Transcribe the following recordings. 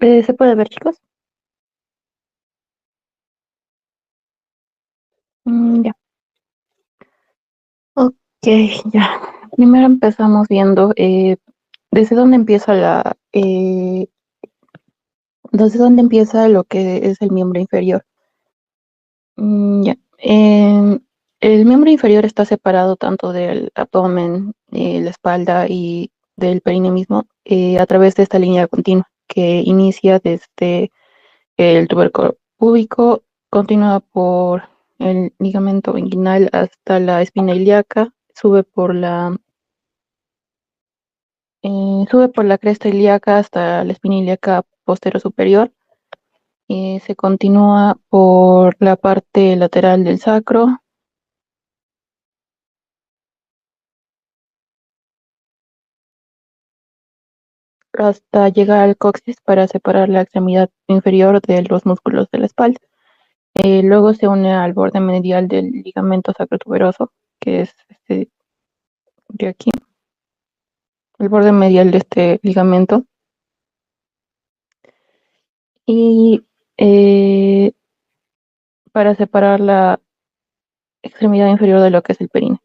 ¿Se puede ver, chicos? Ya. Ok, ya. Primero empezamos viendo desde dónde empieza desde dónde empieza lo que es el miembro inferior. Ya. El miembro inferior está separado tanto del abdomen, la espalda y del perine mismo a través de esta línea continua que inicia desde el tubérculo púbico, continúa por el ligamento inguinal hasta la espina ilíaca, sube por la cresta ilíaca hasta la espina ilíaca posterior superior. Se continúa por la parte lateral del sacro hasta llegar al coxis para separar la extremidad inferior de los músculos de la espalda. Luego se une al borde medial del ligamento sacrotuberoso, que es este de aquí, el borde medial de este ligamento. Y para separar la extremidad inferior de lo que es el perine.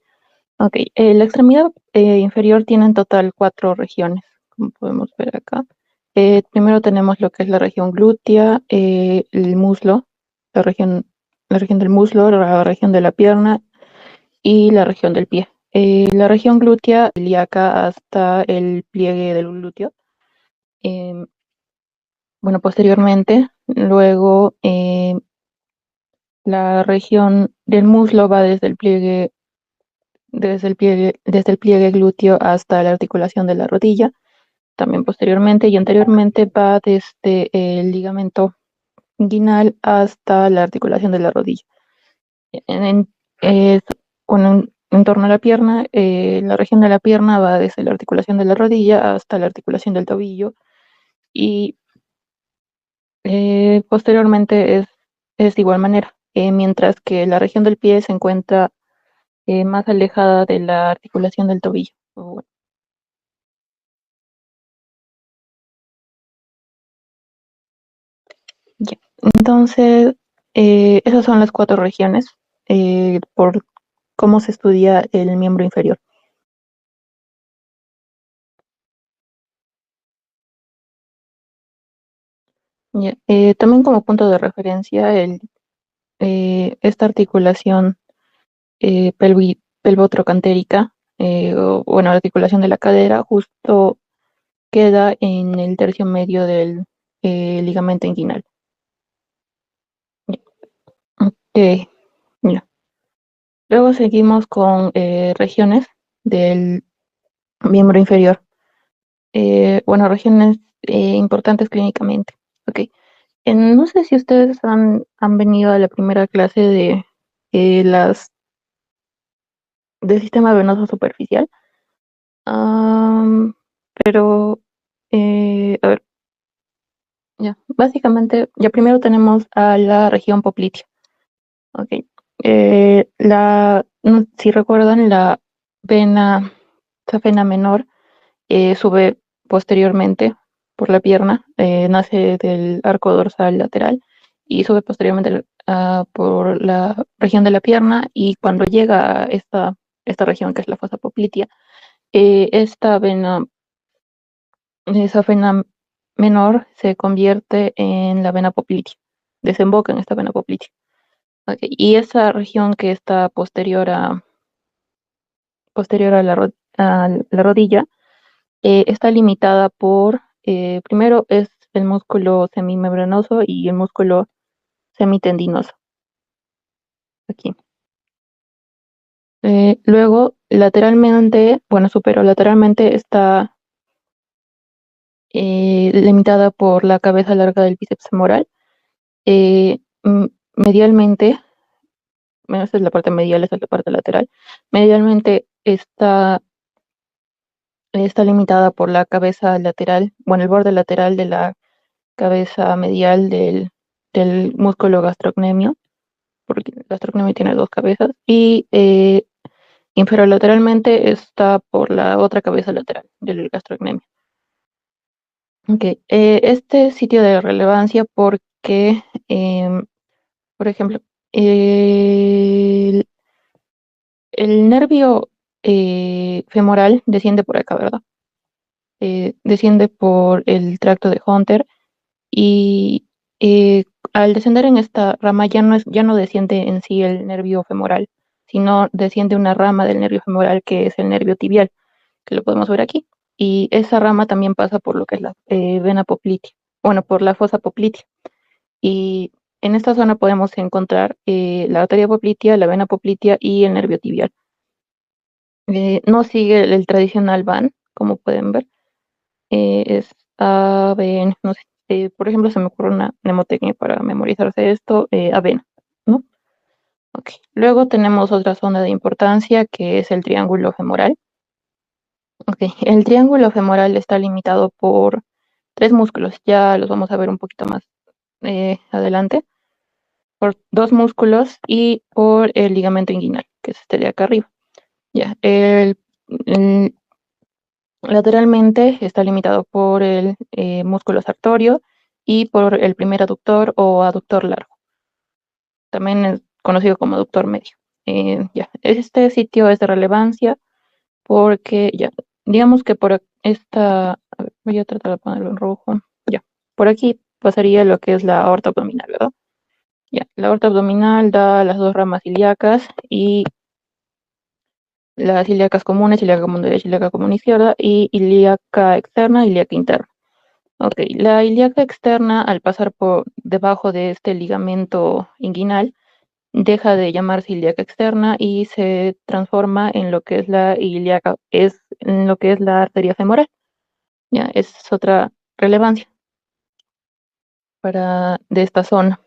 Ok, la extremidad inferior tiene en total cuatro regiones, como podemos ver acá. Primero tenemos lo que es la región glútea, el muslo, la región, la región del muslo, la región de la pierna y la región del pie. La región glútea ilíaca hasta el pliegue del glúteo. Em, bueno, posteriormente, luego la región del muslo va desde el pliegue glúteo hasta la articulación de la rodilla, también posteriormente y anteriormente va desde el ligamento inguinal hasta la articulación de la rodilla. En, eh, en torno a la pierna, la región de la pierna va desde la articulación de la rodilla hasta la articulación del tobillo y posteriormente es de igual manera, mientras que la región del pie se encuentra más alejada de la articulación del tobillo. Ya. Entonces, esas son las cuatro regiones por cómo se estudia el miembro inferior. Ya. También como punto de referencia, esta articulación pelvotrocantérica, o bueno, articulación de la cadera, justo queda en el tercio medio del ligamento inguinal. Ya. Ok, ya. Luego seguimos con regiones del miembro inferior. Bueno, regiones importantes clínicamente. Ok. No sé si ustedes han venido a la primera clase de las del sistema venoso superficial. Pero, a ver, ya. Básicamente, ya primero tenemos a la región poplitea. Ok. Si recuerdan, vena, esa vena menor sube posteriormente por la pierna, nace del arco dorsal lateral y sube posteriormente por la región de la pierna y cuando llega a esta región que es la fosa poplitea, esa vena menor se convierte en la vena poplitea, desemboca en esta vena poplitea. Ok. Y esa región que está posterior a la rodilla, está limitada por, primero es el músculo semimembranoso y el músculo semitendinoso, aquí. Luego, lateralmente, bueno, superolateralmente está limitada por la cabeza larga del bíceps femoral. Medialmente, bueno, esta es la parte medial, esta es la parte lateral. Medialmente está limitada por la cabeza lateral, bueno, el borde lateral de la cabeza medial del músculo gastrocnemio, porque el gastrocnemio tiene dos cabezas, y inferolateralmente está por la otra cabeza lateral del gastrocnemio. Ok, este sitio de relevancia porque, por ejemplo, el, el nervio femoral desciende por acá, ¿verdad? Desciende por el tracto de Hunter y eh, al descender en esta rama ya no desciende en sí el nervio femoral, sino desciende una rama del nervio femoral que es el nervio tibial, que lo podemos ver aquí. Y esa rama también pasa por lo que es la vena poplitea, bueno, por la fosa poplitea. Y en esta zona podemos encontrar la arteria poplitea, la vena poplitea y el nervio tibial. No sigue el tradicional van, como pueden ver. Es avena, no sé, por ejemplo, se me ocurre una mnemotecnia para memorizarse esto, avena, ¿no? Ok. Luego tenemos otra zona de importancia que es el triángulo femoral. Ok, el triángulo femoral está limitado por tres músculos, ya los vamos a ver un poquito más adelante, por dos músculos y por el ligamento inguinal, que es este de acá arriba. Ya, el- lateralmente está limitado por el músculo sartorio y por el primer aductor o aductor largo, también es conocido como aductor medio. Ya, este sitio es de relevancia porque ya, digamos que por esta, a ver, voy a tratar de ponerlo en rojo, ya, por aquí pasaría lo que es la aorta abdominal, ¿verdad? Ya, la aorta abdominal da las dos ramas ilíacas y las ilíacas comunes, ilíaca común derecha, ilíaca común izquierda y ilíaca externa, ilíaca interna. Ok, la ilíaca externa al pasar por debajo de este ligamento inguinal deja de llamarse ilíaca externa y se transforma en lo que es la ilíaca, es en lo que es la arteria femoral. Ya, es otra relevancia para de esta zona.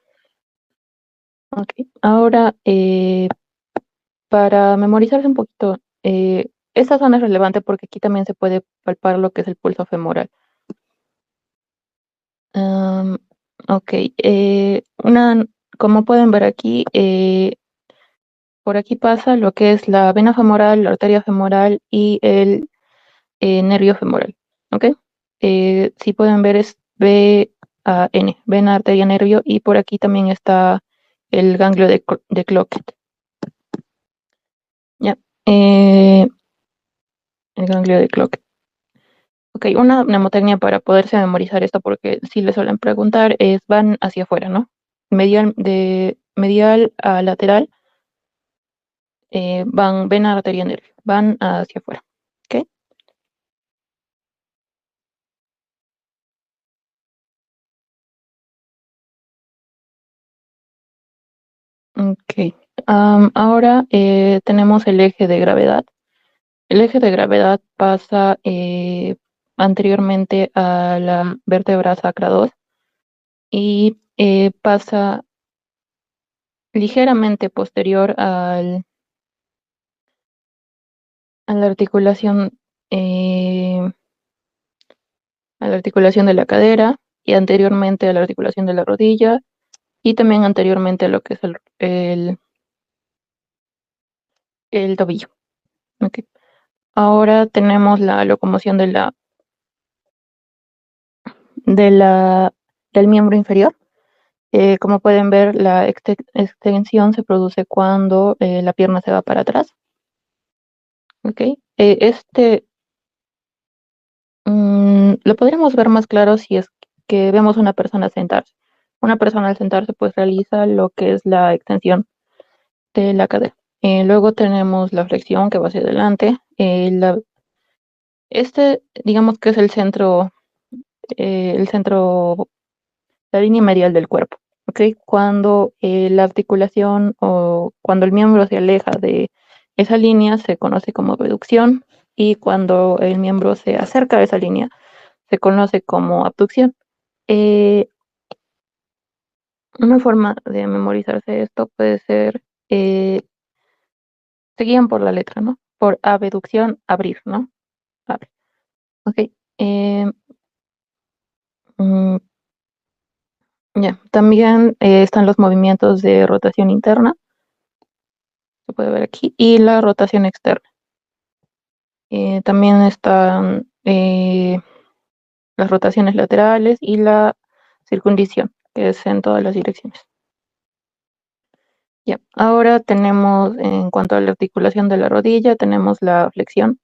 Ok, ahora para memorizarse un poquito, esta zona es relevante porque aquí también se puede palpar lo que es el pulso femoral. Am, ok, como pueden ver aquí, por aquí pasa lo que es la vena femoral, la arteria femoral y el nervio femoral. ¿Ok? Si pueden ver es VAN, vena, arteria, nervio, y por aquí también está el ganglio de Cloquet. ¿Ya? El ganglio de Cloquet. Ok, una mnemotecnia para poderse memorizar esto, porque si le suelen preguntar, es van hacia afuera, ¿no? Medial a lateral, van vena, arteria, nervio, van hacia afuera. ¿Ok? Ok. Ahora tenemos el eje de gravedad. El eje de gravedad pasa anteriormente a la vértebra sacra 2 y pasa ligeramente posterior a la articulación, eh, a la articulación de la cadera y anteriormente a la articulación de la rodilla y también anteriormente a lo que es el tobillo. Ok. Ahora tenemos la locomoción de la, del miembro inferior. Como pueden ver, la extensión se produce cuando la pierna se va para atrás. ¿Ok? Este lo podríamos ver más claro si es que vemos una persona sentarse. Una persona al sentarse pues realiza lo que es la extensión de la cadera. Luego tenemos la flexión que va hacia adelante. Este digamos que es el centro, la línea medial del cuerpo. ¿Ok? Cuando la articulación o cuando el miembro se aleja de esa línea se conoce como reducción y cuando el miembro se acerca a esa línea se conoce como abducción. Eh, una forma de memorizarse esto puede ser, eh, se guían por la letra, ¿no? Por abducción, abrir, ¿no? Abre. Ok. eh, mm, ya. También están los movimientos de rotación interna, se puede ver aquí, y la rotación externa. También están las rotaciones laterales y la circundición, que es en todas las direcciones. Ya, ahora tenemos, en cuanto a la articulación de la rodilla, tenemos la flexión.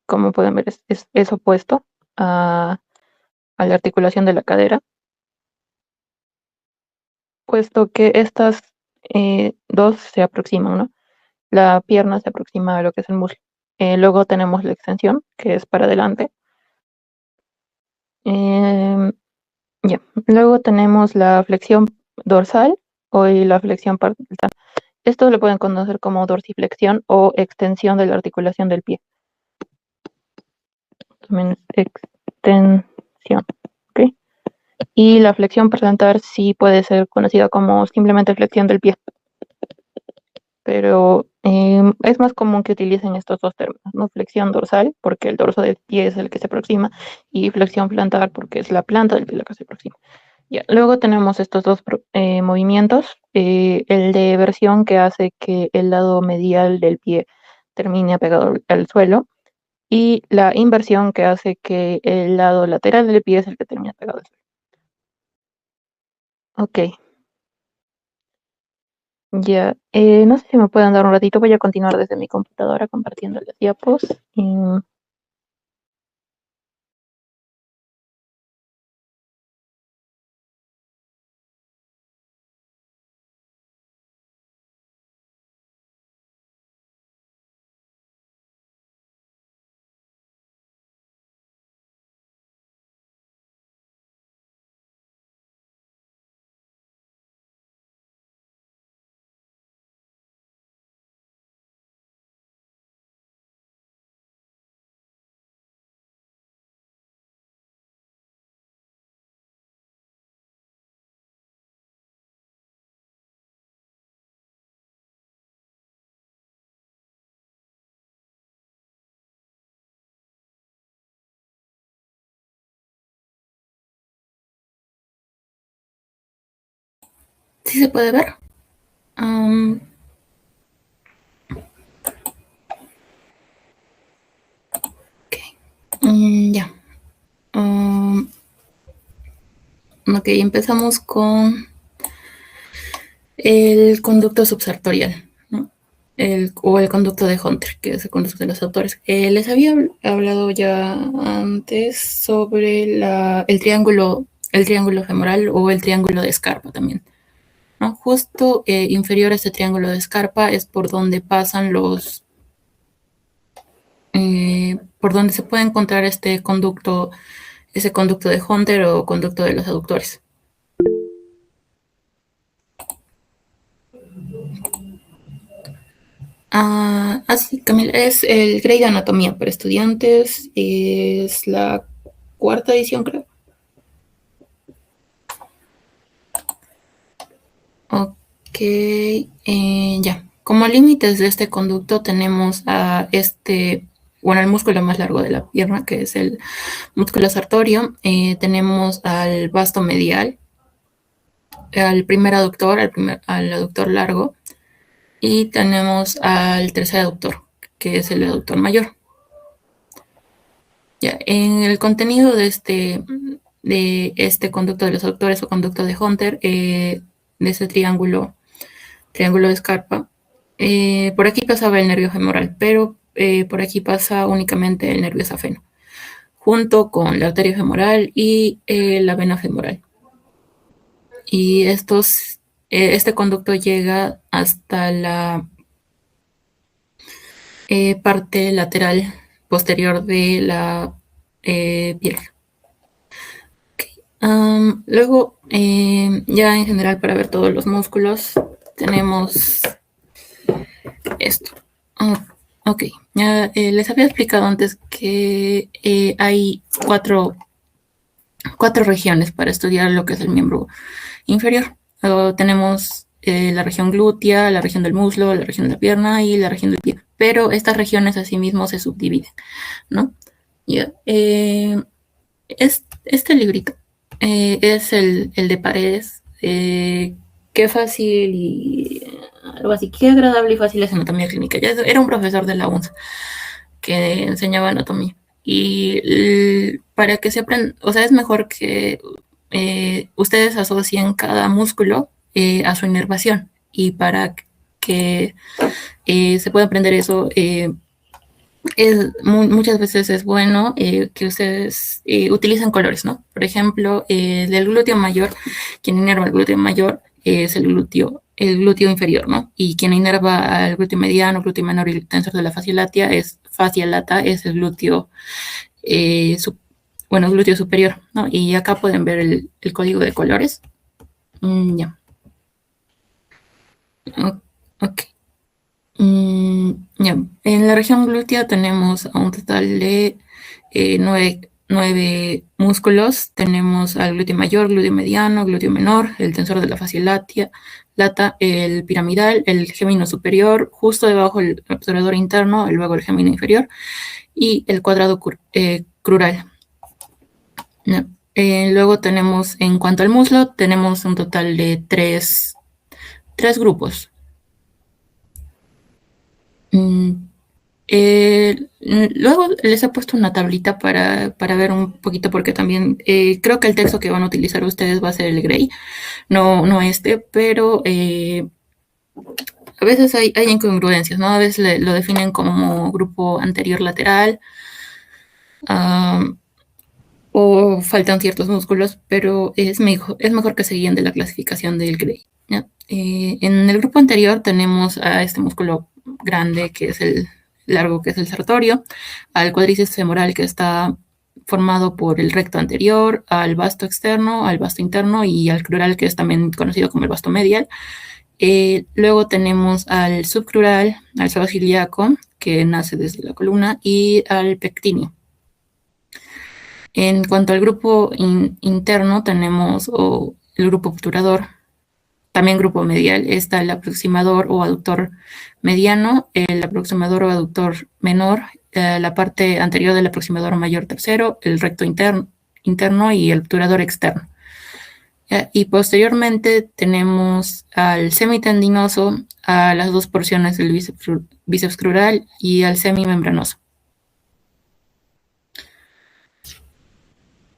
Como pueden ver, es opuesto a la articulación de la cadera, puesto que estas dos se aproximan, ¿no? La pierna se aproxima a lo que es el muslo. Luego tenemos la extensión, que es para adelante. Em, ya. Luego tenemos la flexión dorsal y la flexión parietal. Esto lo pueden conocer como dorsiflexión o extensión de la articulación del pie. También es extensión. ¿Ok? Y la flexión plantar sí puede ser conocida como simplemente flexión del pie, pero es más común que utilicen estos dos términos, ¿no? Flexión dorsal, porque el dorso del pie es el que se aproxima, y flexión plantar, porque es la planta del pie la que se aproxima. Ya. Luego tenemos estos dos movimientos, el de versión que hace que el lado medial del pie termine apegado al suelo, y la inversión que hace que el lado lateral del pie es el que termina pegado al suelo. Ok, ya. No sé si me pueden dar un ratito, voy a continuar desde mi computadora compartiendo las diapos. ¿Sí se puede ver? Ok. Ya. Ok, empezamos con el conducto subsartorial, ¿no? O el conducto de Hunter, que es el conducto de los autores. Les había hablado ya antes sobre el triángulo femoral o el triángulo de Scarpa también, ¿no? Justo inferior a este triángulo de Scarpa es por donde pasan por donde se puede encontrar ese conducto de Hunter o conducto de los aductores. Sí, Camila, es el Grey de Anatomía para estudiantes, es la cuarta edición, creo. Ok, ya. Como límites de este conducto tenemos el músculo más largo de la pierna, que es el músculo sartorio. Tenemos al vasto medial, al primer aductor, al aductor largo, y tenemos al tercer aductor, que es el aductor mayor. Ya, en el contenido de este conducto de los aductores o conducto de Hunter, de ese triángulo de Scarpa, por aquí pasaba el nervio femoral, pero por aquí pasa únicamente el nervio safeno, junto con la arteria femoral y la vena femoral. Y este conducto llega hasta la parte lateral posterior de la piel. Luego, ya en general para ver todos los músculos, tenemos esto. Ok, ya les había explicado antes que hay cuatro regiones para estudiar lo que es el miembro inferior. Luego tenemos la región glútea, la región del muslo, la región de la pierna y la región del pie. Pero estas regiones asimismo se subdividen, ¿no? Ya, este librito es el de Paredes. Qué fácil y algo así, qué agradable y fácil es anatomía clínica. Ya era un profesor de la UNS que enseñaba anatomía. Y para que se aprendan, o sea, es mejor que ustedes asocien cada músculo a su inervación. Y para que se pueda aprender eso, muchas veces es bueno que ustedes utilicen colores, ¿no? Por ejemplo, del glúteo mayor, quien inerva el glúteo mayor es el glúteo inferior, ¿no? Y quien inerva al glúteo mediano, glúteo menor y el tensor de la fascia lata es el glúteo, eh, su, bueno, glúteo superior, ¿no? Y acá pueden ver el código de colores. Ya. Ok. Ya. En la región glútea tenemos un total de nueve músculos. Tenemos al glúteo mayor, glúteo mediano, glúteo menor, el tensor de la fascia lata, el piramidal, el gémino superior, justo debajo el obturador interno, luego el gémino inferior y el cuadrado crural. Ya. Luego tenemos, en cuanto al muslo, tenemos un total de tres grupos. Luego les he puesto una tablita para ver un poquito, porque también creo que el texto que van a utilizar ustedes va a ser el Gray, no este, pero a veces hay incongruencias, ¿no? A veces lo definen como grupo anterior lateral, o faltan ciertos músculos, pero es mejor que se guíen de la clasificación del Gray, ¿ya? En el grupo anterior tenemos a este músculo grande, que es el largo, que es el sartorio, al cuádriceps femoral, que está formado por el recto anterior, al vasto externo, al vasto interno y al crural, que es también conocido como el vasto medial. Luego tenemos al subcrural, al subaquiliaco, que nace desde la columna, y al pectíneo. En cuanto al grupo interno, tenemos el grupo obturador, también grupo medial. Está el aproximador o aductor mediano, el aproximador o aductor menor, la parte anterior del aproximador mayor tercero, el recto interno y el obturador externo. Y posteriormente tenemos al semitendinoso, a las dos porciones del bíceps crural y al semimembranoso.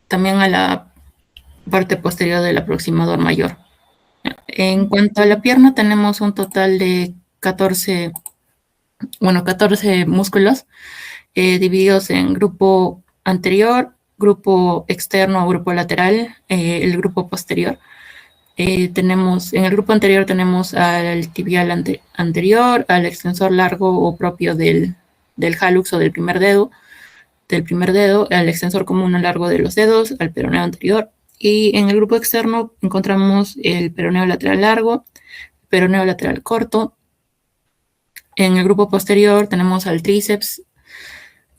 También a la parte posterior del aproximador mayor. En cuanto a la pierna, tenemos un total de 14 músculos divididos en grupo anterior, grupo externo o grupo lateral, el grupo posterior. En el grupo anterior tenemos al tibial anterior, al extensor largo o propio del hallux o del primer dedo, al extensor común o largo de los dedos, al peroneo anterior. Y en el grupo externo encontramos el peroneo lateral largo, peroneo lateral corto. En el grupo posterior tenemos al tríceps,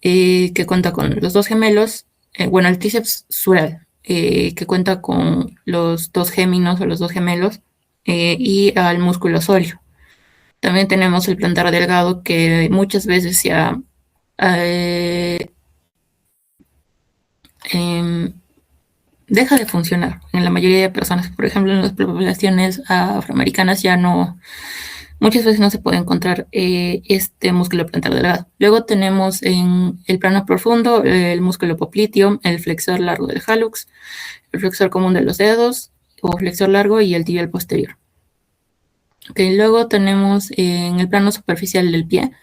que cuenta con los dos gemelos, el tríceps sural, que cuenta con los dos géminos o los dos gemelos, y al músculo sóleo. También tenemos el plantar delgado, que muchas veces se ha deja de funcionar en la mayoría de personas. Por ejemplo, en las poblaciones afroamericanas ya no, muchas veces no se puede encontrar este músculo plantar delgado. Luego tenemos en el plano profundo el músculo popliteo, el flexor largo del hallux, el flexor común de los dedos o flexor largo y el tibial posterior. Okay, luego tenemos en el plano superficial del pie,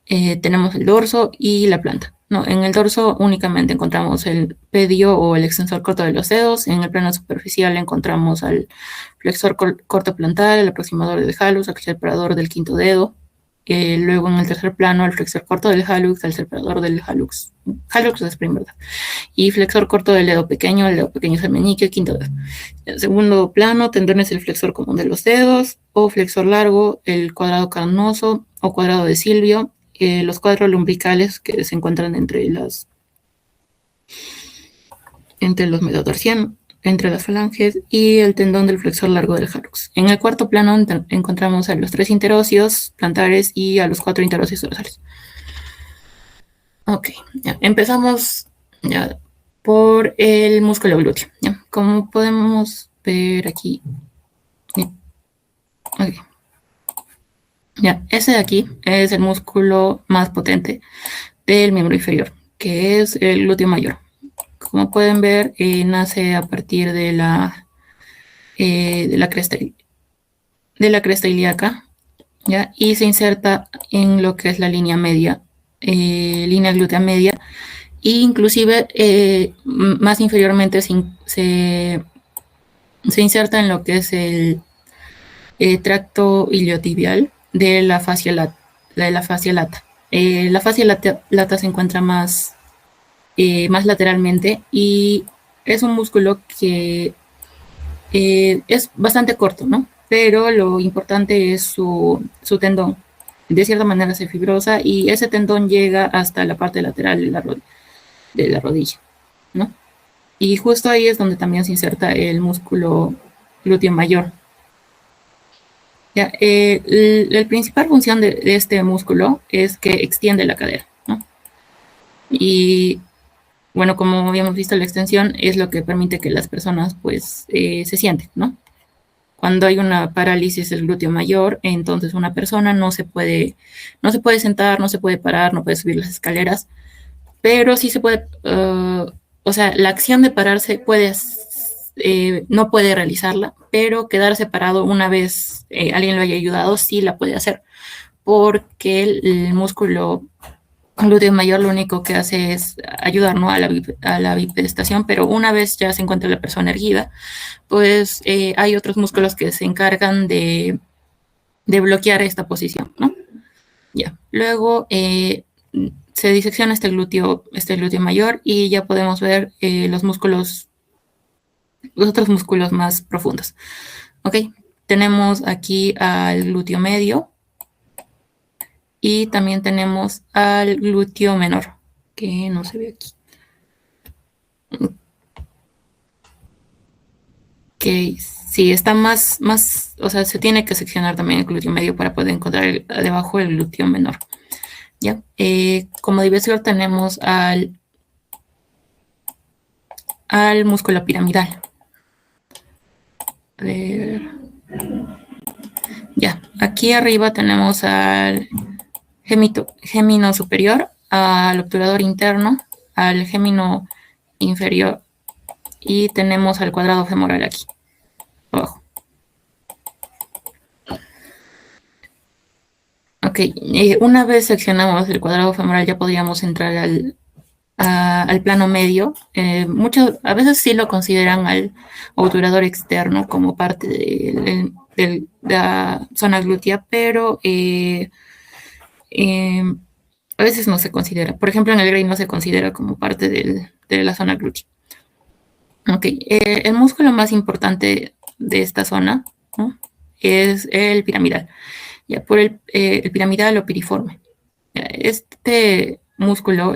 tenemos el dorso y la planta. No, en el dorso únicamente encontramos el pedio o el extensor corto de los dedos. En el plano superficial encontramos al flexor corto plantar, el aproximador del hallux, el separador del quinto dedo. Luego en el tercer plano, el flexor corto del hallux, el separador del hallux. Hallux es primero. Y flexor corto del dedo pequeño, el dedo pequeño es el meñique, quinto dedo. En el segundo plano, tendones el flexor común de los dedos, o flexor largo, el cuadrado carnoso o cuadrado de Silvio, los cuadros lumbricales que se encuentran entre los metatarsianos, entre las falanges, y el tendón del flexor largo del hallux. En el cuarto plano encontramos a los tres interóseos plantares y a los cuatro interóseos dorsales. Ok, ya empezamos ya por el músculo glúteo. ¿Ya? Como podemos ver aquí. Okay. Ya, ese de aquí es el músculo más potente del miembro inferior. que es el glúteo mayor. Como pueden ver, nace a partir de la cresta ilíaca, ¿ya? Y se inserta en lo que es la línea media, línea glútea media, e inclusive más inferiormente se inserta en lo que es el tracto iliotibial de la fascia lata. La fascia lata se encuentra más lateralmente y es un músculo que es bastante corto, ¿no? Pero lo importante es su tendón. De cierta manera se fibrosa y ese tendón llega hasta la parte lateral de la rodilla, ¿no? Y justo ahí es donde también se inserta el músculo glúteo mayor. Ya, la principal función de este músculo es que extiende la cadera, ¿no? Y bueno, como habíamos visto, la extensión es lo que permite que las personas pues se sienten, ¿no? Cuando hay una parálisis del glúteo mayor, entonces una persona no se puede sentar, no se puede parar, no puede subir las escaleras, pero sí se puede, o sea, la acción de pararse no puede realizarla, pero quedarse parado una vez alguien lo haya ayudado, sí la puede hacer, porque el músculo glúteo mayor lo único que hace es ayudar, ¿no? A la bipedestación, pero una vez ya se encuentra la persona erguida, pues hay otros músculos que se encargan de bloquear esta posición, ¿no? Ya. Luego se disecciona este glúteo mayor y ya podemos ver los otros músculos más profundos. ¿Ok? Tenemos aquí al glúteo medio y también tenemos al glúteo menor, que no se ve aquí. Que sí, está o sea, se tiene que seccionar también el glúteo medio para poder encontrar debajo el glúteo menor. ¿Ya? Como divisor tenemos al músculo piramidal. A ver. Ya, aquí arriba tenemos al gémino superior, al obturador interno, al gémino inferior y tenemos al cuadrado femoral aquí abajo. Ok, una vez seccionamos el cuadrado femoral ya podríamos entrar al plano medio. A veces sí lo consideran al obturador externo como parte de la zona glútea, pero a veces no se considera. Por ejemplo, en el Grey no se considera como parte de la zona glútea. Ok, el músculo más importante de esta zona, ¿no? Es el piramidal. Ya por el piramidal o piriforme. Este músculo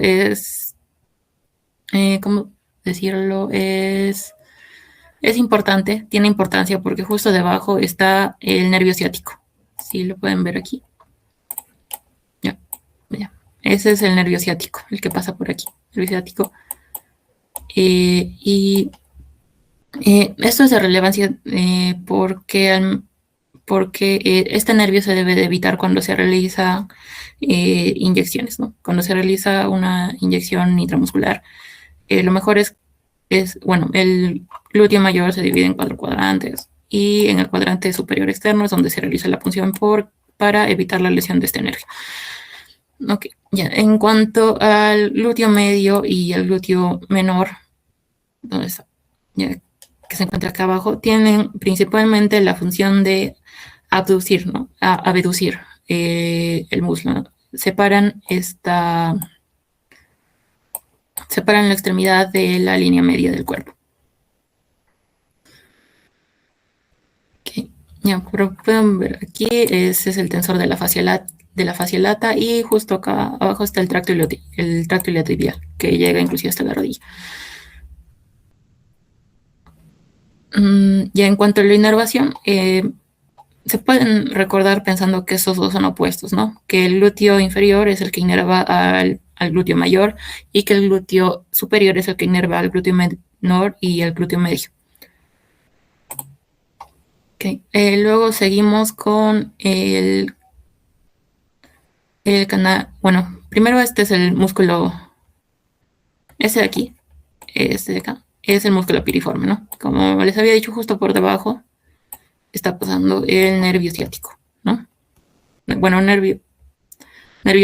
¿cómo decirlo? Es importante, tiene importancia porque justo debajo está el nervio ciático. ¿Sí lo pueden ver aquí? Ya, ya. Ese es el nervio ciático, el que pasa por aquí, nervio ciático. Y esto es de relevancia porque este nervio se debe de evitar cuando se realiza inyecciones, ¿no? Cuando se realiza una inyección intramuscular, lo mejor bueno, el glúteo mayor se divide en 4 cuadrantes y en el cuadrante superior externo es donde se realiza la punción para evitar la lesión de este nervio. Ok, ya, en cuanto al glúteo medio y al glúteo menor, ¿dónde está? Ya, que se encuentra acá abajo, tienen principalmente la función de abducir, ¿no? Abducir el muslo, ¿no? Separan la extremidad de la línea media del cuerpo. Okay. Ya, pero pueden ver aquí, ese es el tensor de la fascia lata y justo acá abajo está el tracto iliotibial, que llega inclusive hasta la rodilla. Ya en cuanto a la inervación, se pueden recordar pensando que esos dos son opuestos, ¿no? Que el glúteo inferior es el que inerva al glúteo mayor y que el glúteo superior es el que inerva al glúteo menor y al glúteo medio. Okay. Luego seguimos con el canal. Bueno, primero este es el músculo Este de aquí, este de acá, es el músculo piriforme, ¿no? Como les había dicho, justo por debajo está pasando el nervio ciático, ¿no? Bueno, nervio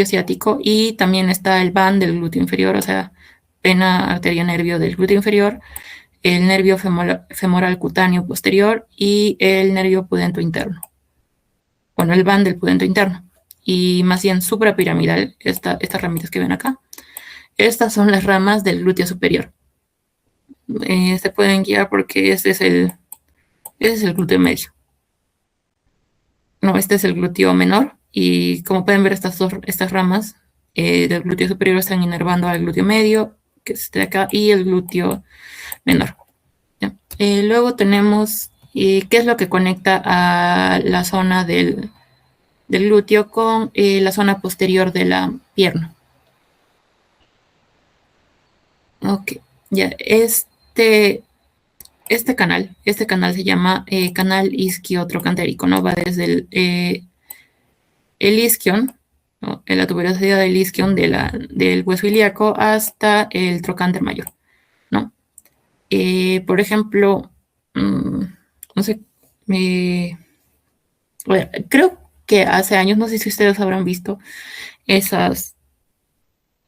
ciático, y también está el band del glúteo inferior, o sea, vena, arteria, nervio del glúteo inferior, el nervio femoral cutáneo posterior y el nervio pudento interno. Bueno, el band del pudento interno. Y más bien suprapiramidal, estas ramitas que ven acá. Estas son las ramas del glúteo superior. Se pueden guiar porque ese es el glúteo medio. No, este es el glúteo menor. Y como pueden ver, estas ramas del glúteo superior están inervando al glúteo medio, que es este de acá, y el glúteo menor. Luego tenemos qué es lo que conecta a la zona del glúteo con la zona posterior de la pierna. Ok, ya, este canal se llama canal isquiotrocantérico, ¿no? Va desde el isquion, ¿no? En la tuberosidad del isquion del hueso ilíaco hasta el trocánter mayor, ¿no? Por ejemplo, no sé, bueno, creo que hace años, no sé si ustedes habrán visto esas,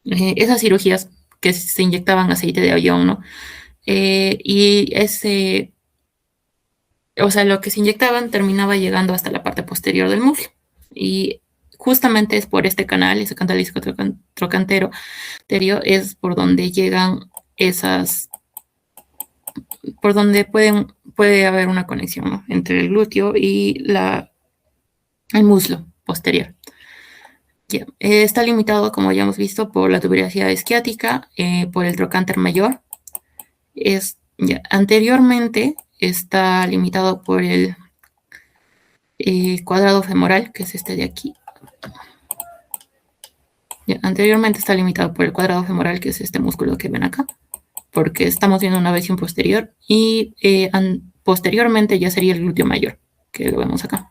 esas cirugías que se inyectaban aceite de avión, ¿no? Y o sea, lo que se inyectaban terminaba llegando hasta la parte posterior del muslo. Y justamente es por este canal, ese canal trocantero, es por donde llegan por donde puede haber una conexión, ¿no? Entre el glúteo y el muslo posterior. Yeah. Está limitado, como ya hemos visto, por la tuberosidad isquiática, por el trocánter mayor. Anteriormente está limitado por el cuadrado femoral, que es este de aquí. Anteriormente está limitado por el cuadrado femoral, que es este músculo que ven acá, porque estamos viendo una versión posterior, y posteriormente ya sería el glúteo mayor, que lo vemos acá.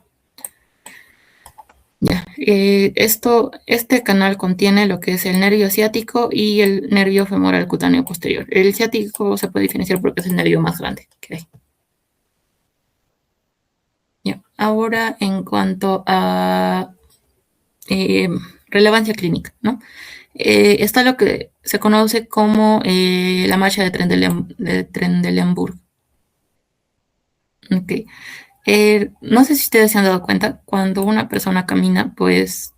Este canal contiene lo que es el nervio ciático y el nervio femoral cutáneo posterior. El ciático se puede diferenciar porque es el nervio más grande que hay. Ahora, en cuanto a relevancia clínica, ¿no? Está lo que se conoce como la marcha de Trendelenburg. Okay. No sé si ustedes se han dado cuenta, cuando una persona camina, pues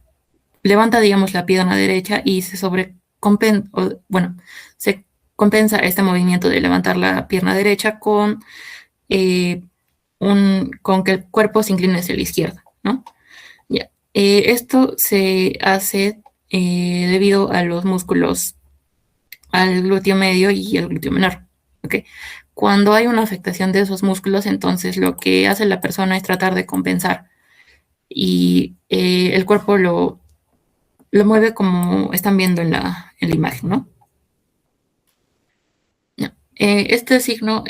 levanta, digamos, la pierna derecha y se compensa este movimiento de levantar la pierna derecha con que el cuerpo se incline hacia la izquierda, ¿no? Esto se hace debido a los músculos, al glúteo medio y al glúteo menor, ¿ok? Cuando hay una afectación de esos músculos, entonces lo que hace la persona es tratar de compensar, y el cuerpo lo mueve como están viendo en la imagen, ¿no? Este signo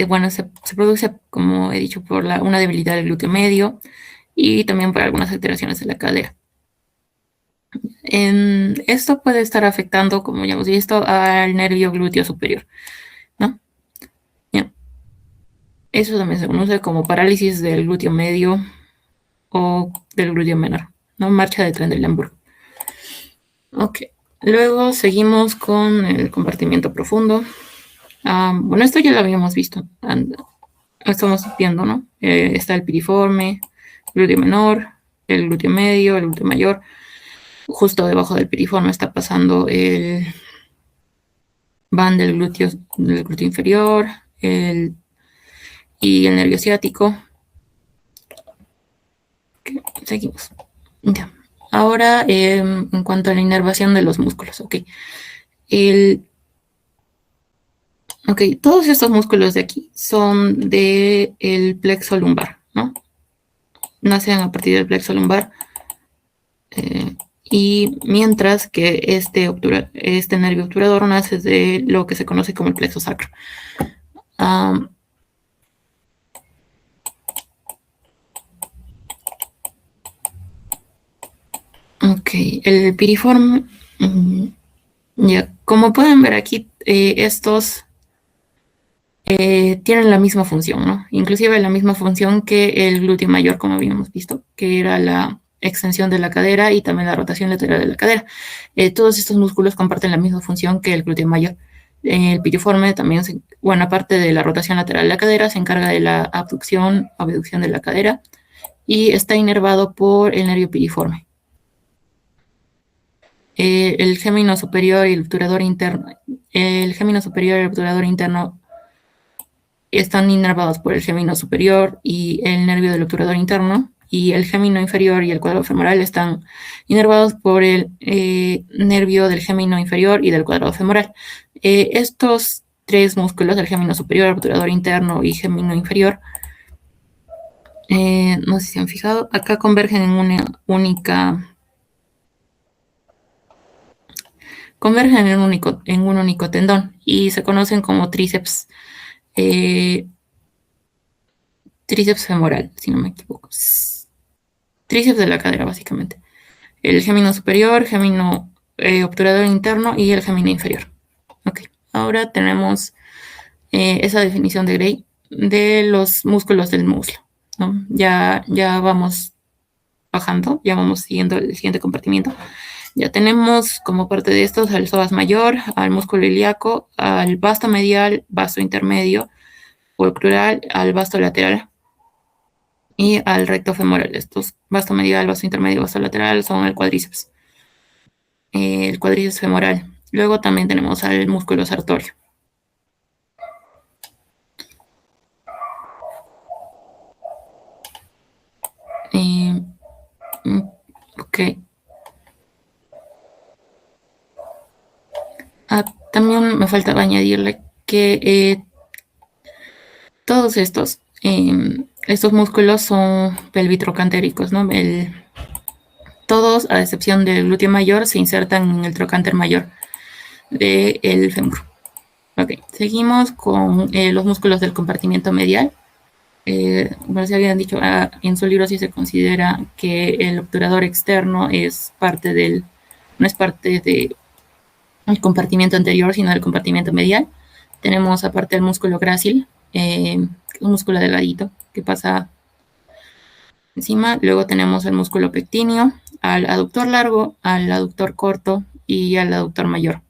bueno, se produce, como he dicho, por una debilidad del glúteo medio y también por algunas alteraciones de la cadera. Esto puede estar afectando, como ya hemos visto, al nervio glúteo superior, ¿no? Eso también se conoce como parálisis del glúteo medio o del glúteo menor, ¿no? Marcha de Trendelenburg. Ok. Luego seguimos con el compartimiento profundo. Bueno, esto ya lo habíamos visto. Estamos viendo, ¿no? Está el piriforme, glúteo menor, el glúteo medio, el glúteo mayor. Justo debajo del piriforme está pasando el band del glúteo inferior y el nervio ciático. Okay, seguimos. Ya. Ahora, en cuanto a la inervación de los músculos, ok. Todos estos músculos de aquí son del plexo lumbar, ¿no? Nacen a partir del plexo lumbar. Y mientras que este nervio obturador nace de lo que se conoce como el plexo sacro. Ok, el piriforme Ya, como pueden ver aquí, estos tienen la misma función, ¿no? Inclusive la misma función que el glúteo mayor, como habíamos visto, que era la extensión de la cadera y también la rotación lateral de la cadera. Todos estos músculos comparten la misma función que el glúteo mayor. El piriforme también, bueno, aparte de la rotación lateral de la cadera, se encarga de la abducción, abducción de la cadera y está inervado por el nervio piriforme. El gémino superior y el obturador interno, el gémino superior y el obturador interno están inervados por el gémino superior y el nervio del obturador interno, y el gémino inferior y el cuadrado femoral están inervados por el nervio del gémino inferior y del cuadrado femoral. Estos tres músculos, el gémino superior, obturador interno y gémino inferior, no sé si han fijado, acá convergen en una única, convergen en un único tendón y se conocen como tríceps, eh, tríceps femoral, si no me equivoco. Tríceps de la cadera, básicamente. El gémino superior, gémino obturador interno y el gémino inferior. Ok, ahora tenemos esa definición de Gray de los músculos del muslo, ¿no? Ya vamos bajando, ya vamos siguiendo el siguiente compartimiento. Ya tenemos como parte de estos al psoas mayor, al músculo ilíaco, al vasto medial, vasto intermedio, pulcral, al vasto lateral y al recto femoral. Estos vasto medial, vasto intermedio, vasto lateral son el cuádriceps femoral. Luego también tenemos al músculo sartorio. Eh, ok. También me faltaba añadirle que todos estos músculos son pelvitrocantéricos, ¿no? Todos, a excepción del glúteo mayor, se insertan en el trocánter mayor del fémur. Ok, seguimos con los músculos del compartimiento medial. Bueno, se habían dicho, en su libro sí se considera que el obturador externo es parte no es parte del compartimiento anterior, sino del compartimiento medial. Tenemos aparte el músculo grácil, un músculo delgadito que pasa encima. Luego tenemos el músculo pectíneo, al aductor largo, al aductor corto y al aductor mayor.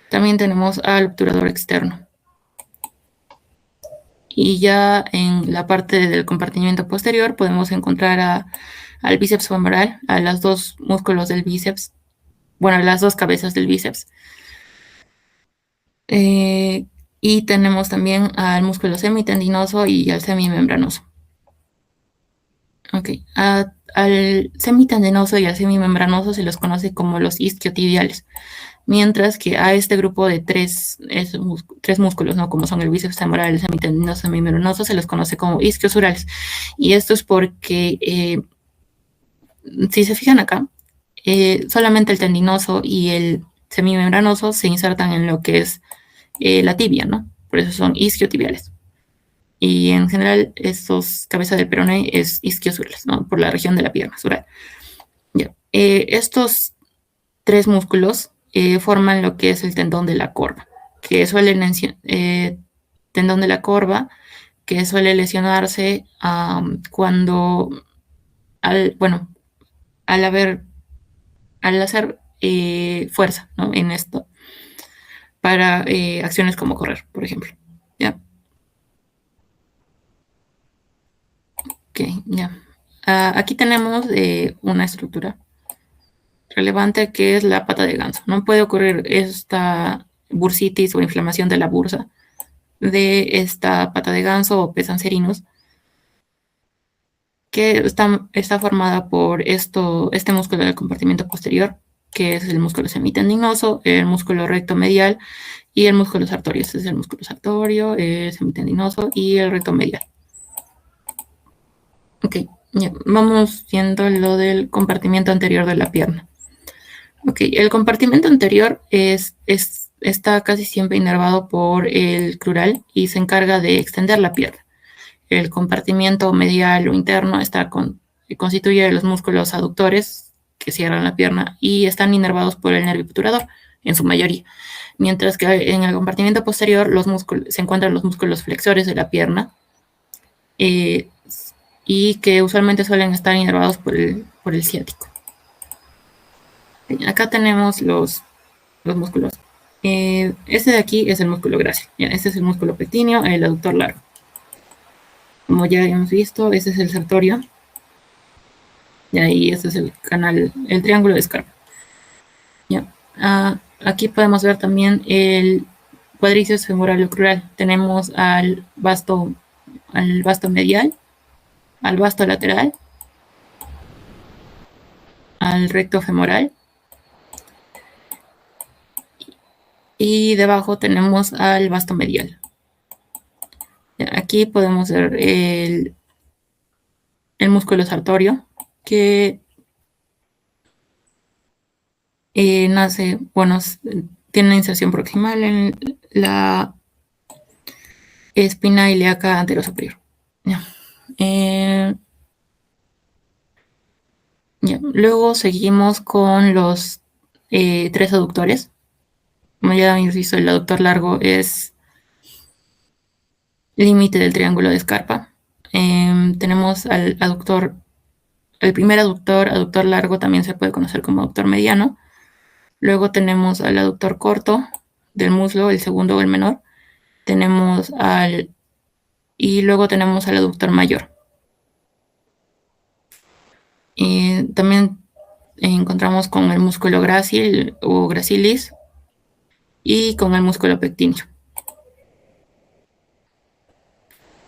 También tenemos al obturador externo. Y ya en la parte del compartimiento posterior podemos encontrar al bíceps femoral, a los dos músculos del bíceps, bueno, las dos cabezas del bíceps. Y tenemos también al músculo semitendinoso y al semimembranoso. Ok, al semitendinoso y al semimembranoso se los conoce como los isquiotibiales, mientras que a este grupo de tres músculos, ¿no? Como son el bíceps femoral, el semitendinoso, el semimembranoso, se los conoce como isquiosurales. Y esto es porque, si se fijan acá, solamente el tendinoso y el semimembranoso se insertan en lo que es la tibia, ¿no? Por eso son isquiotibiales. Y en general, estos cabezas del peroné es isquiosurales, ¿no? Por la región de la pierna sural. Ya. Estos tres músculos forman lo que es el tendón de la corva, que suele tendón de la corva, que suele lesionarse cuando, bueno, al hacer fuerza, ¿no? En esto, para acciones como correr, por ejemplo. ¿Ya? Ok, ya. Aquí tenemos una estructura relevante que es la pata de ganso. No puede ocurrir esta bursitis o inflamación de la bursa de esta pata de ganso o pesancerinos, que está formada por este músculo del compartimiento posterior, que es el músculo semitendinoso, el músculo recto medial y el músculo sartorio. Este es el músculo sartorio, el semitendinoso y el recto medial. Ok, ya, vamos viendo lo del compartimiento anterior de la pierna. Ok, el compartimento anterior está casi siempre inervado por el crural y se encarga de extender la pierna. El compartimiento medial o interno constituye los músculos aductores que cierran la pierna y están inervados por el nervio obturador, en su mayoría. Mientras que en el compartimiento posterior se encuentran los músculos flexores de la pierna, y que usualmente suelen estar inervados por el ciático. Acá tenemos los músculos. Este de aquí es el músculo grácil. Este es el músculo pectíneo, el aductor largo. Como ya hemos visto, este es el sartorio. Y ahí este es el canal, el triángulo de Scarpa. ¿Ya? Aquí podemos ver también el cuádriceps femorolecrural. Tenemos al vasto medial, al vasto lateral, al recto femoral, y debajo tenemos al vasto medial. Aquí podemos ver el músculo sartorio, que tiene una inserción proximal en la espina ilíaca anterosuperior. Luego seguimos con los 3 aductores. Como ya hemos visto, el aductor largo es límite del triángulo de Scarpa. Tenemos al aductor, el primer aductor largo, también se puede conocer como aductor mediano. Luego tenemos al aductor corto del muslo, el segundo o el menor. Y luego tenemos al aductor mayor. También encontramos con el músculo grácil o gracilis y con el músculo pectíneo.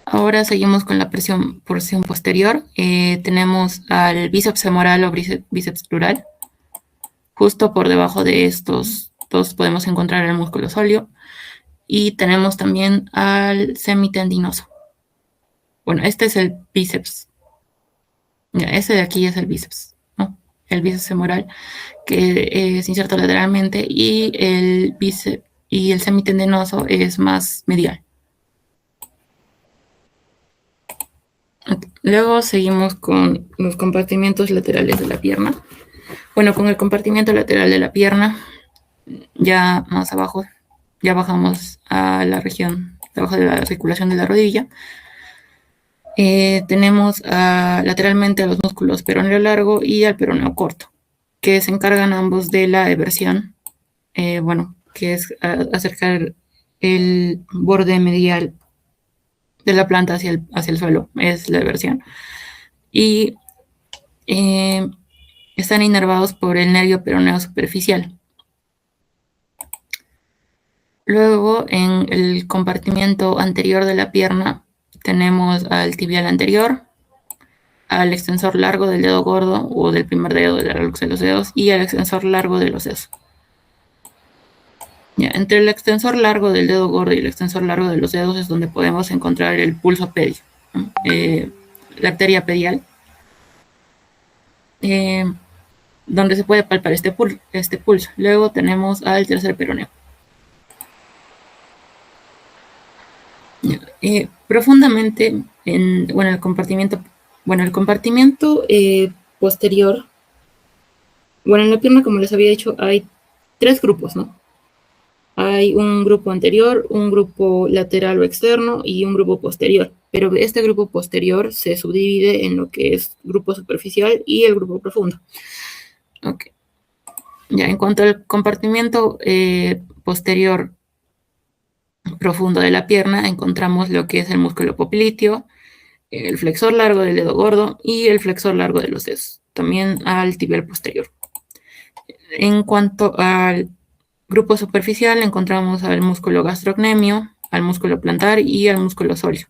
Ahora seguimos con la porción posterior. Tenemos al bíceps femoral o bíceps plural. Justo por debajo de estos dos podemos encontrar el músculo sóleo. Y tenemos también al semitendinoso. Bueno, este es el bíceps. Este de aquí es el bíceps, ¿no? El bíceps femoral, que se inserta lateralmente, y el bíceps y el semitendinoso es más medial. Luego seguimos con los compartimientos laterales de la pierna. Bueno, con el compartimiento lateral de la pierna, ya más abajo, ya bajamos a la región debajo de la articulación de la rodilla. Tenemos lateralmente a los músculos peroneo largo y al peroneo corto, que se encargan ambos de la eversión, que es acercar el borde medial de la planta hacia el suelo, es la eversión. Y están inervados por el nervio peroneo superficial. Luego, en el compartimiento anterior de la pierna, tenemos al tibial anterior, al extensor largo del dedo gordo o del primer dedo de la relux de los dedos, y al extensor largo de los dedos. Entre el extensor largo del dedo gordo y el extensor largo de los dedos es donde podemos encontrar el pulso pedio, la arteria pedial, donde se puede palpar este pulso. Luego tenemos al tercer peroneo. Profundamente el compartimiento posterior. Bueno, en la pierna, como les había dicho, hay 3 grupos, ¿no? Hay un grupo anterior, un grupo lateral o externo y un grupo posterior. Pero este grupo posterior se subdivide en lo que es grupo superficial y el grupo profundo. Okay. Ya, en cuanto al compartimiento posterior profundo de la pierna, encontramos lo que es el músculo popliteo, el flexor largo del dedo gordo y el flexor largo de los dedos, también al tibial posterior. En cuanto al grupo superficial, encontramos al músculo gastrocnemio, al músculo plantar y al músculo sóleo.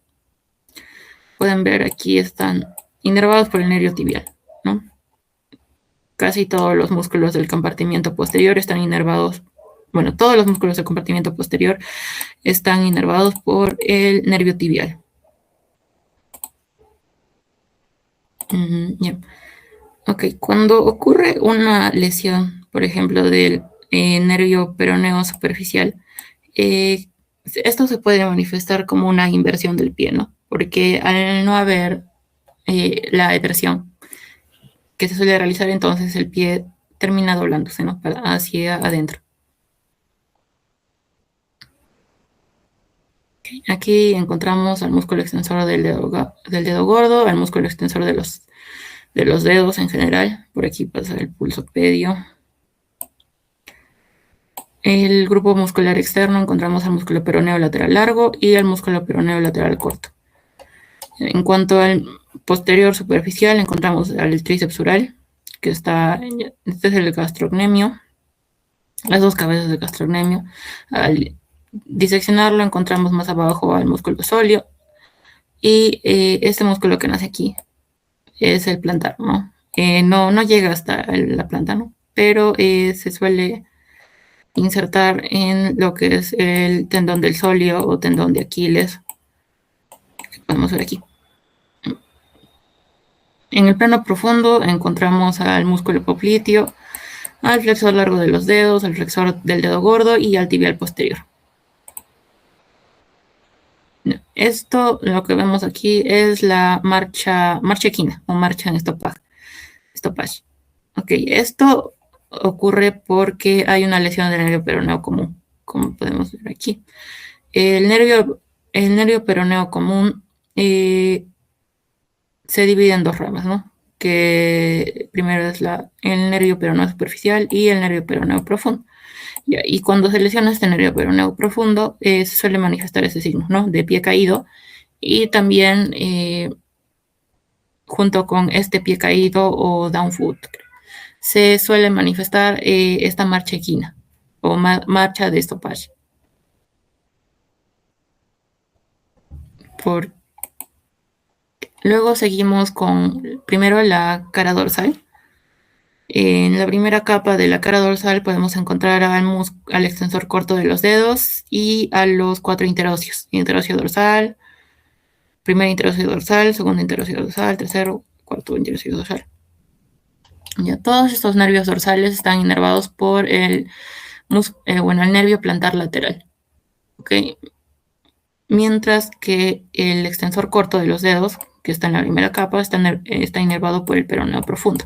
Pueden ver aquí están inervados por el nervio tibial, ¿no? Casi todos los músculos del compartimiento posterior están inervados. Bueno, todos los músculos del compartimiento posterior están inervados por el nervio tibial. Ok, cuando ocurre una lesión, por ejemplo, del nervio peroneo superficial, esto se puede manifestar como una inversión del pie, ¿no? Porque al no haber la eversión que se suele realizar, entonces el pie termina doblándose, ¿no? Hacia adentro. Aquí encontramos al músculo extensor del dedo gordo, al músculo extensor de los dedos en general. Por aquí pasa el pulso pedio. El grupo muscular externo encontramos al músculo peroneo lateral largo y al músculo peroneo lateral corto. En cuanto al posterior superficial, encontramos al tríceps ural, que este es el gastrocnemio, las dos cabezas del gastrocnemio. Al diseccionarlo encontramos más abajo al músculo sóleo y este músculo que nace aquí es el plantar, ¿no? No llega hasta la planta, ¿no? Pero se suele insertar en lo que es el tendón del sóleo o tendón de Aquiles, que podemos ver aquí. En el plano profundo encontramos al músculo popliteo, al flexor largo de los dedos, al flexor del dedo gordo y al tibial posterior. Esto, lo que vemos aquí, es la marcha equina o marcha en stoppage. Ok, esto ocurre porque hay una lesión del nervio peroneo común, como podemos ver aquí. El nervio peroneo común se divide en dos ramas, ¿no? Que primero es el nervio peroneo superficial y el nervio peroneo profundo. Y cuando se lesiona este nervio peroneo profundo, se suele manifestar ese signo, ¿no? De pie caído. Y también junto con este pie caído o down foot, se suele manifestar esta marcha equina o marcha de stoppage. Luego seguimos con primero la cara dorsal. En la primera capa de la cara dorsal podemos encontrar al extensor corto de los dedos y a los 4 interóseos. Interóseo dorsal, primer interóseo dorsal, segundo interóseo dorsal, tercero, cuarto interóseo dorsal. Ya, todos estos nervios dorsales están inervados por el nervio plantar lateral. ¿Okay? Mientras que el extensor corto de los dedos, que está en la primera capa, está inervado por el peroneo profundo.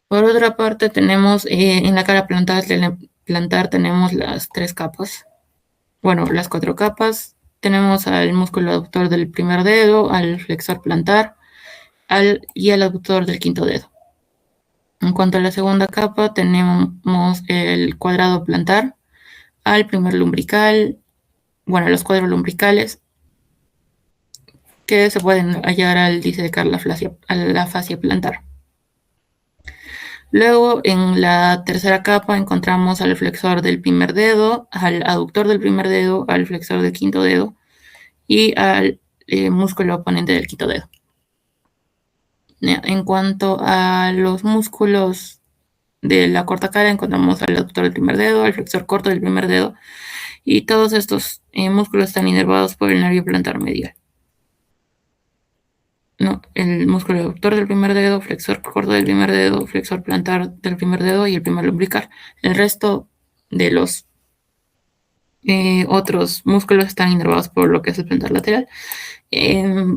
Por otra parte, tenemos en la cara plantar tenemos las 3 capas. Bueno, las 4 capas. Tenemos al músculo aductor del primer dedo, al flexor plantar y al aductor del quinto dedo. En cuanto a la segunda capa, tenemos el cuadrado plantar, al primer lumbrical, los cuadros lumbricales, que se pueden hallar al disecar la fascia plantar. Luego, en la tercera capa, encontramos al flexor del primer dedo, al aductor del primer dedo, al flexor del quinto dedo y al músculo oponente del quinto dedo. En cuanto a los músculos de la corta cara, encontramos al aductor del primer dedo, al flexor corto del primer dedo, y todos estos músculos están inervados por el nervio plantar medial. El músculo aductor del primer dedo, flexor corto del primer dedo, flexor plantar del primer dedo y el primer lumbrical. El resto de los otros músculos están inervados por lo que es el plantar lateral.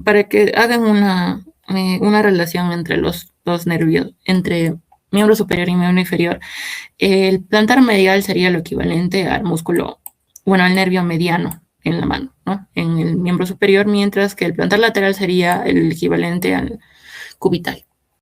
Para que hagan una relación entre los dos nervios, entre miembro superior y miembro inferior, el plantar medial sería lo equivalente al músculo, al nervio mediano en la mano, ¿no? En el miembro superior, mientras que el plantar lateral sería el equivalente al cubital.